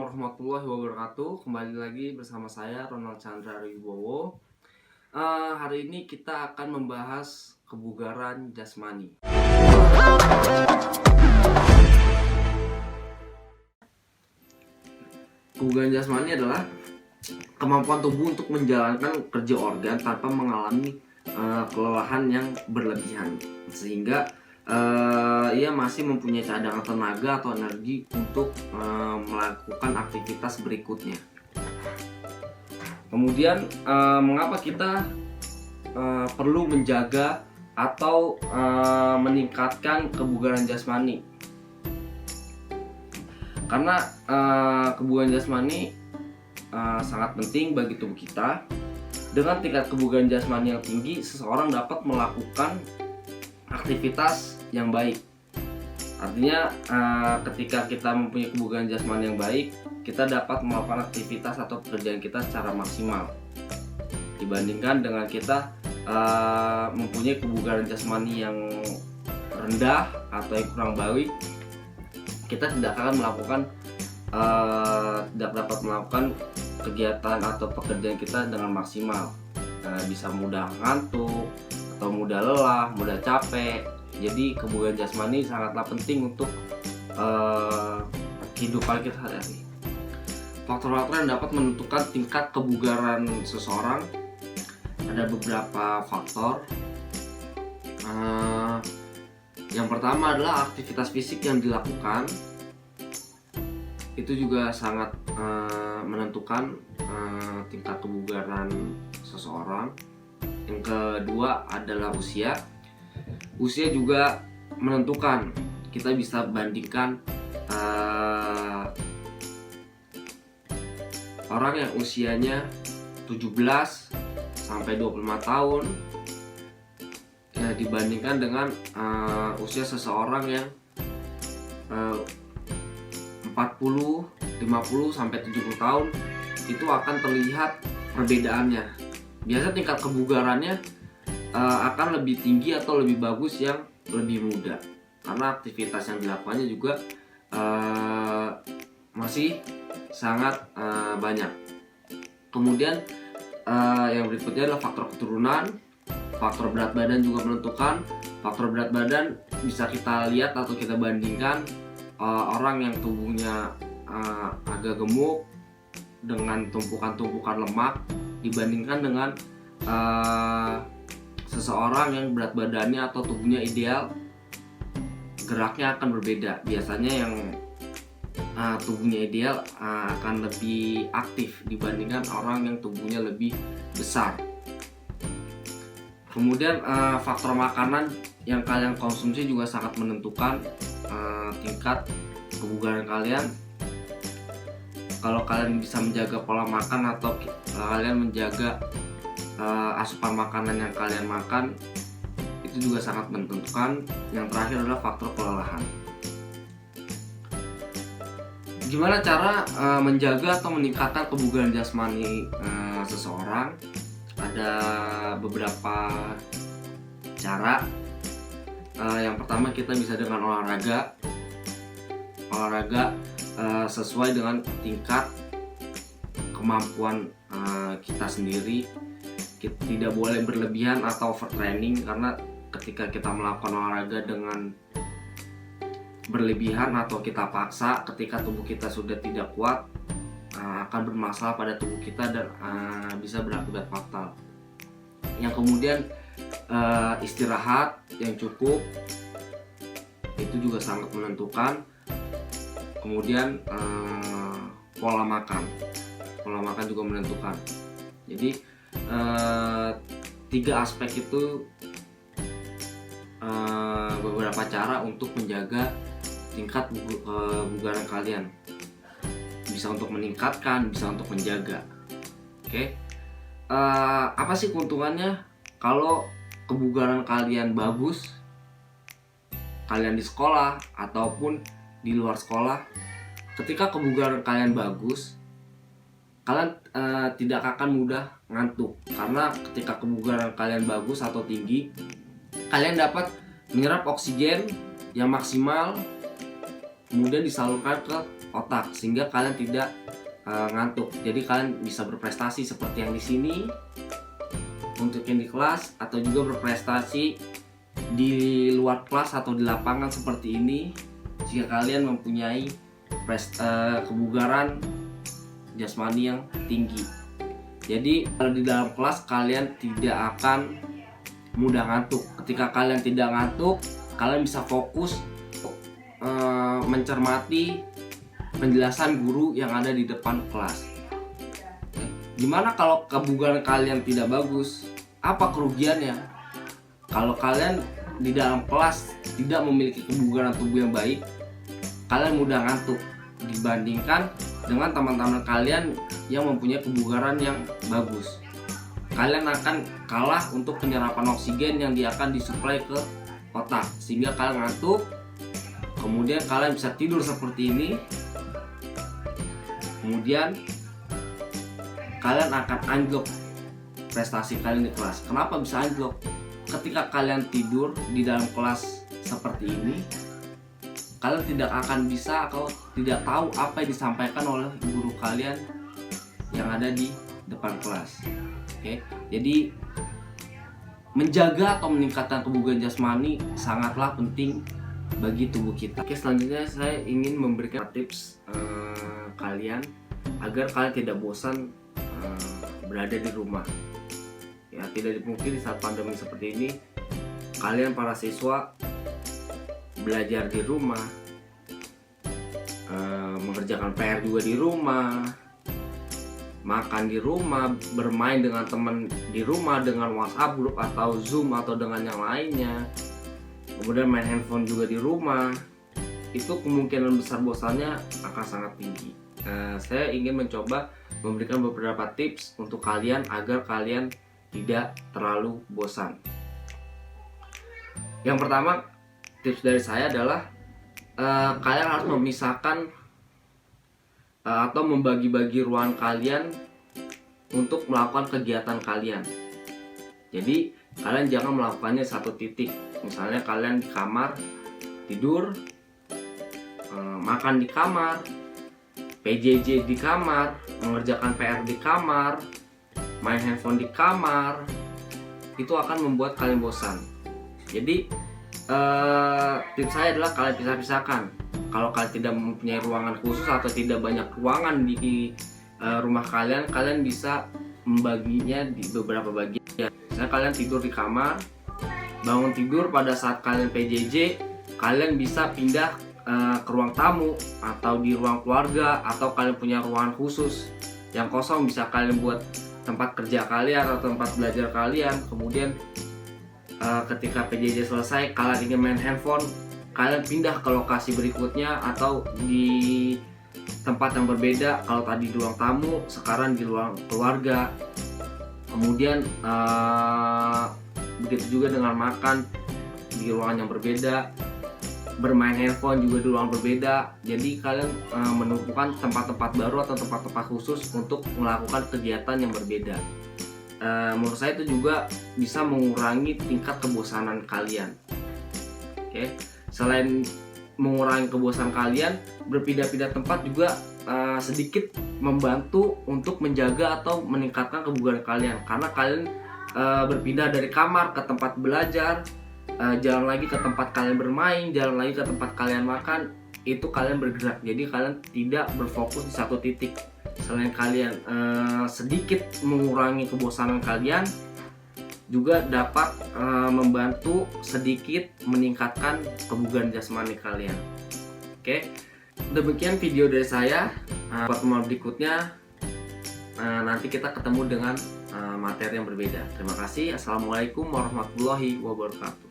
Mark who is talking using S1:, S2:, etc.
S1: warahmatullahi wabarakatuh. Kembali lagi bersama saya Ronald Chandra Wibowo. Hari ini kita akan membahas kebugaran jasmani. Kebugaran jasmani adalah kemampuan tubuh untuk menjalankan kerja organ tanpa mengalami kelelahan yang berlebihan, sehingga ia masih mempunyai cadangan tenaga atau energi untuk melakukan aktivitas berikutnya. Kemudian mengapa kita perlu menjaga atau meningkatkan kebugaran jasmani? Karena kebugaran jasmani sangat penting bagi tubuh kita. Dengan tingkat kebugaran jasmani yang tinggi, seseorang dapat melakukan aktivitas yang baik. Artinya ketika kita mempunyai kebugaran jasmani yang baik, kita dapat melakukan aktivitas atau pekerjaan kita secara maksimal dibandingkan dengan kita mempunyai kebugaran jasmani yang rendah atau yang kurang baik. Kita tidak dapat melakukan kegiatan atau pekerjaan kita dengan maksimal. Bisa mudah ngantuk atau mudah lelah, mudah capek. Jadi kebugaran jasmani sangatlah penting untuk kehidupan kita sehari-hari. Faktor-faktor yang dapat menentukan tingkat kebugaran seseorang ada beberapa faktor. Yang pertama adalah aktivitas fisik yang dilakukan. Itu juga sangat menentukan tingkat kebugaran seseorang. Yang kedua adalah usia. Usia juga menentukan. Kita bisa bandingkan orang yang usianya 17 sampai 25 tahun ya, dibandingkan dengan usia seseorang yang 40, 50 sampai 70 tahun. Itu akan terlihat perbedaannya. Biasanya tingkat kebugarannya akan lebih tinggi atau lebih bagus yang lebih muda, karena aktivitas yang dilakukannya juga masih sangat banyak. Kemudian yang berikutnya adalah faktor keturunan. Faktor berat badan juga menentukan. Faktor berat badan bisa kita lihat atau kita bandingkan orang yang tubuhnya agak gemuk dengan tumpukan-tumpukan lemak dibandingkan dengan seseorang yang berat badannya atau tubuhnya ideal. Geraknya akan berbeda. Biasanya yang tubuhnya ideal akan lebih aktif dibandingkan orang yang tubuhnya lebih besar. Kemudian faktor makanan yang kalian konsumsi juga sangat menentukan tingkat kebugaran kalian. Kalau kalian bisa menjaga pola makan atau kalian menjaga asupan makanan yang kalian makan, itu juga sangat menentukan. Yang terakhir adalah faktor kelelahan. Gimana cara menjaga atau meningkatkan kebugaran jasmani seseorang? Ada beberapa cara. Yang pertama, kita bisa dengan olahraga sesuai dengan tingkat kemampuan kita sendiri. Kita tidak boleh berlebihan atau overtraining, karena ketika kita melakukan olahraga dengan berlebihan atau kita paksa, ketika tubuh kita sudah tidak kuat, akan bermasalah pada tubuh kita dan bisa berakibat fatal. Yang kemudian istirahat yang cukup itu juga sangat menentukan. Kemudian pola makan juga menentukan. Jadi 3 aspek itu beberapa cara untuk menjaga tingkat kebugaran kalian. Bisa untuk meningkatkan, bisa untuk menjaga. Oke. Apa sih keuntungannya kalau kebugaran kalian bagus? Kalian di sekolah ataupun di luar sekolah, ketika kebugaran kalian bagus, kalian tidak akan mudah ngantuk, karena ketika kebugaran kalian bagus atau tinggi, kalian dapat menyerap oksigen yang maksimal, kemudian disalurkan ke otak sehingga kalian tidak ngantuk. Jadi kalian bisa berprestasi seperti yang di sini untuk yang di kelas, atau juga berprestasi di luar kelas atau di lapangan seperti ini jika kalian mempunyai kebugaran jasmani yang tinggi. Jadi kalau di dalam kelas kalian tidak akan mudah ngantuk. Ketika kalian tidak ngantuk, kalian bisa fokus mencermati penjelasan guru yang ada di depan kelas. Gimana kalau kebugaran kalian tidak bagus? Apa kerugiannya? Kalau kalian di dalam kelas tidak memiliki kebugaran tubuh yang baik, kalian mudah ngantuk dibandingkan dengan teman-teman kalian yang mempunyai kebugaran yang bagus. Kalian akan kalah untuk penyerapan oksigen yang akan disuplai ke otak sehingga kalian ngantuk. Kemudian kalian bisa tidur seperti ini. Kemudian kalian akan anjlok prestasi kalian di kelas. Kenapa bisa anjlok? Ketika kalian tidur di dalam kelas seperti ini, kalian tidak akan bisa atau tidak tahu apa yang disampaikan oleh guru kalian yang ada di depan kelas. Oke, jadi menjaga atau meningkatkan kebugaran jasmani sangatlah penting bagi tubuh kita. Oke, selanjutnya saya ingin memberikan tips kalian agar kalian tidak bosan berada di rumah. Ya, tidak dipungkiri saat pandemi seperti ini, kalian para siswa belajar di rumah, mengerjakan PR juga di rumah, makan di rumah, bermain dengan teman di rumah dengan WhatsApp group atau Zoom atau dengan yang lainnya, kemudian main handphone juga di rumah. Itu kemungkinan besar bosannya akan sangat tinggi. Saya ingin mencoba memberikan beberapa tips untuk kalian agar kalian tidak terlalu bosan. Yang pertama, tips dari saya adalah kalian harus memisahkan atau membagi-bagi ruang kalian untuk melakukan kegiatan kalian. Jadi kalian jangan melakukannya satu titik. Misalnya kalian di kamar tidur, makan di kamar, PJJ di kamar, mengerjakan PR di kamar, main handphone di kamar, itu akan membuat kalian bosan. Jadi tips saya adalah kalian pisah-pisahkan. Kalau kalian tidak mempunyai ruangan khusus atau tidak banyak ruangan di rumah kalian, kalian bisa membaginya di beberapa bagian. Misalnya kalian tidur di kamar, bangun tidur pada saat kalian PJJ, kalian bisa pindah ke ruang tamu atau di ruang keluarga, atau kalian punya ruangan khusus yang kosong bisa kalian buat tempat kerja kalian atau tempat belajar kalian. Kemudian ketika PJJ selesai, kalian ingin main handphone, kalian pindah ke lokasi berikutnya atau di tempat yang berbeda. Kalau tadi di ruang tamu, sekarang di ruang keluarga. Kemudian begitu juga dengan makan di ruangan yang berbeda, bermain handphone juga di ruang berbeda. Jadi kalian menemukan tempat-tempat baru atau tempat-tempat khusus untuk melakukan kegiatan yang berbeda. Menurut saya itu juga bisa mengurangi tingkat kebosanan kalian. Oke. Selain mengurangi kebosanan kalian, berpindah-pindah tempat juga sedikit membantu untuk menjaga atau meningkatkan kebugaran kalian, karena kalian berpindah dari kamar ke tempat belajar, jalan lagi ke tempat kalian bermain, jalan lagi ke tempat kalian makan, itu kalian bergerak. Jadi kalian tidak berfokus di satu titik. Selain kalian sedikit mengurangi kebosanan kalian, juga dapat membantu sedikit meningkatkan kebugaran jasmani kalian. Oke, demikian video dari saya. Pertemuan berikutnya nanti kita ketemu dengan materi yang berbeda. Terima kasih. Assalamualaikum warahmatullahi wabarakatuh.